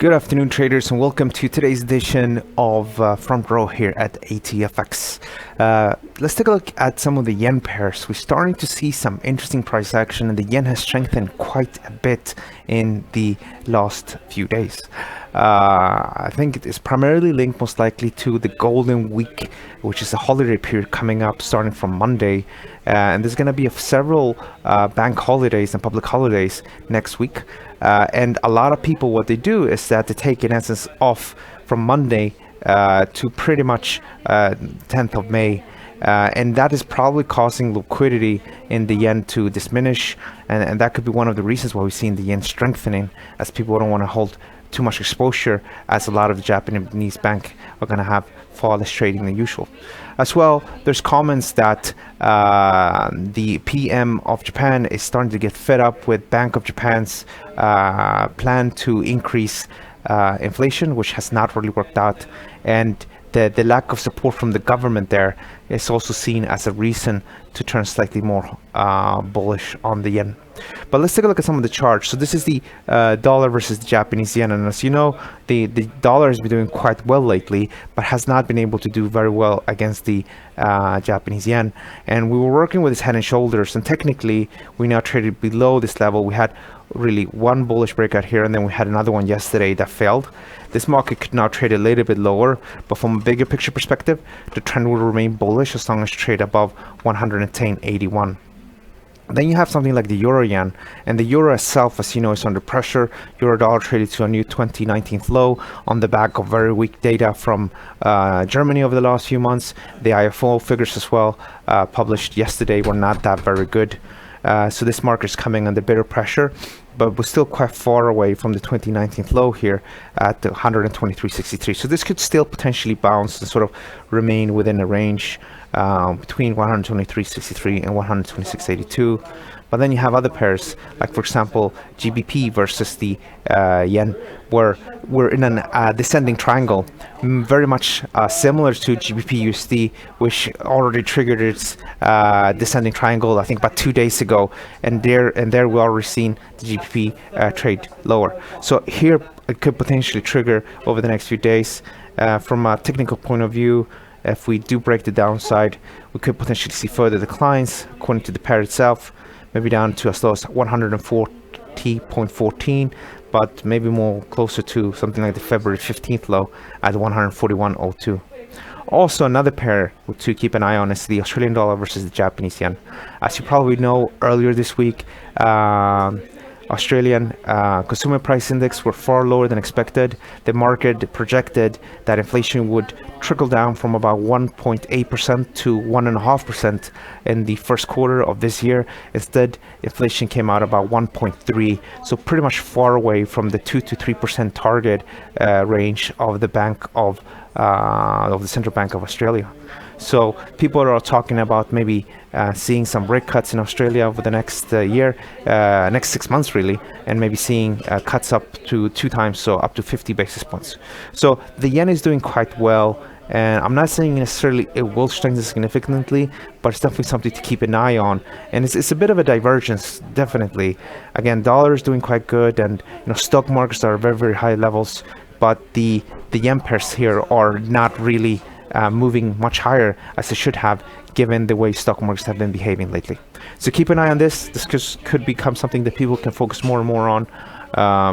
Good afternoon, traders, and welcome to today's edition of Front Row here at ATFX. Let's take a look at some of the yen pairs. We're starting to see some interesting price action, and the yen has strengthened quite a bit in the last few days. I think it is primarily linked most likely to the Golden Week, which is a holiday period coming up starting from Monday. And there's going to be several bank holidays and public holidays next week. And a lot of people, what they do is that they take, in essence, off from Monday to pretty much 10th of May. And that is probably causing liquidity in the yen to diminish. And that could be one of the reasons why we've seen the yen strengthening, as people don't want to hold too much exposure, as a lot of the Japanese bank are going to have far less trading than usual. As well, there's comments that the PM of Japan is starting to get fed up with Bank of Japan's plan to increase inflation, which has not really worked out, and the lack of support from the government there is also seen as a reason to turn slightly more bullish on the yen. But let's take a look at some of the charts. So this is the dollar versus the Japanese yen, and as you know, the dollar has been doing quite well lately, but has not been able to do very well against the Japanese yen. And we were working with this head and shoulders, and technically we now traded below this level. We had really one bullish breakout here, and then we had another one yesterday that failed. This market could now trade a little bit lower, but from a bigger picture perspective, the trend will remain bullish as long as trade above 110.81. Then you have something like the euro yen, and the euro itself, as you know, is under pressure. Euro dollar traded to a new 2019 low on the back of very weak data from Germany over the last few months. The IFO figures as well published yesterday were not that very good. So this market is coming under bitter pressure, but we're still quite far away from the 2019 low here at 123.63. So this could still potentially bounce and sort of remain within a range between 123.63 and 126.82. But then you have other pairs, like for example GBP versus the yen, where we're in a descending triangle, very much similar to GBP USD, which already triggered its descending triangle, I think about 2 days ago, and there we already seen the GBP trade lower. So here it could potentially trigger over the next few days. From a technical point of view, if we do break the downside, we could potentially see further declines according to the pair itself, maybe down to as low as 140.14, but maybe more closer to something like the February 15th low at 141.02. Also, another pair to keep an eye on is the Australian dollar versus the Japanese yen. As you probably know, earlier this week, Australian consumer price index were far lower than expected. The market projected that inflation would trickle down from about 1.8% to 1.5% in the first quarter of this year. Instead, inflation came out about 1.3%, so pretty much far away from the 2 to 3% target range of the the Central Bank of Australia. So people are talking about maybe seeing some rate cuts in Australia over the next year, next 6 months really, and maybe seeing cuts up to 2 times, so up to 50 basis points. So the yen is doing quite well, and I'm not saying necessarily it will strengthen significantly, but it's definitely something to keep an eye on. And it's a bit of a divergence, definitely. Again, dollar is doing quite good, and stock markets are very, very high levels, but the yen pairs here are not really moving much higher as they should have, given the way stock markets have been behaving lately. So keep an eye on this. This could become something that people can focus more and more on,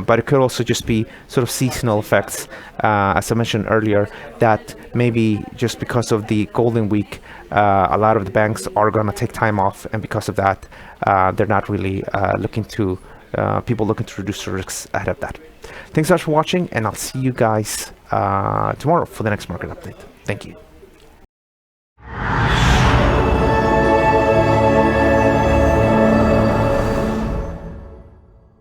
but it could also just be sort of seasonal effects, as I mentioned earlier, that maybe just because of the Golden Week, a lot of the banks are going to take time off, and because of that, they're not really people looking to reduce the risks ahead of that. Thanks so much for watching, and I'll see you guys tomorrow for the next market update. Thank you.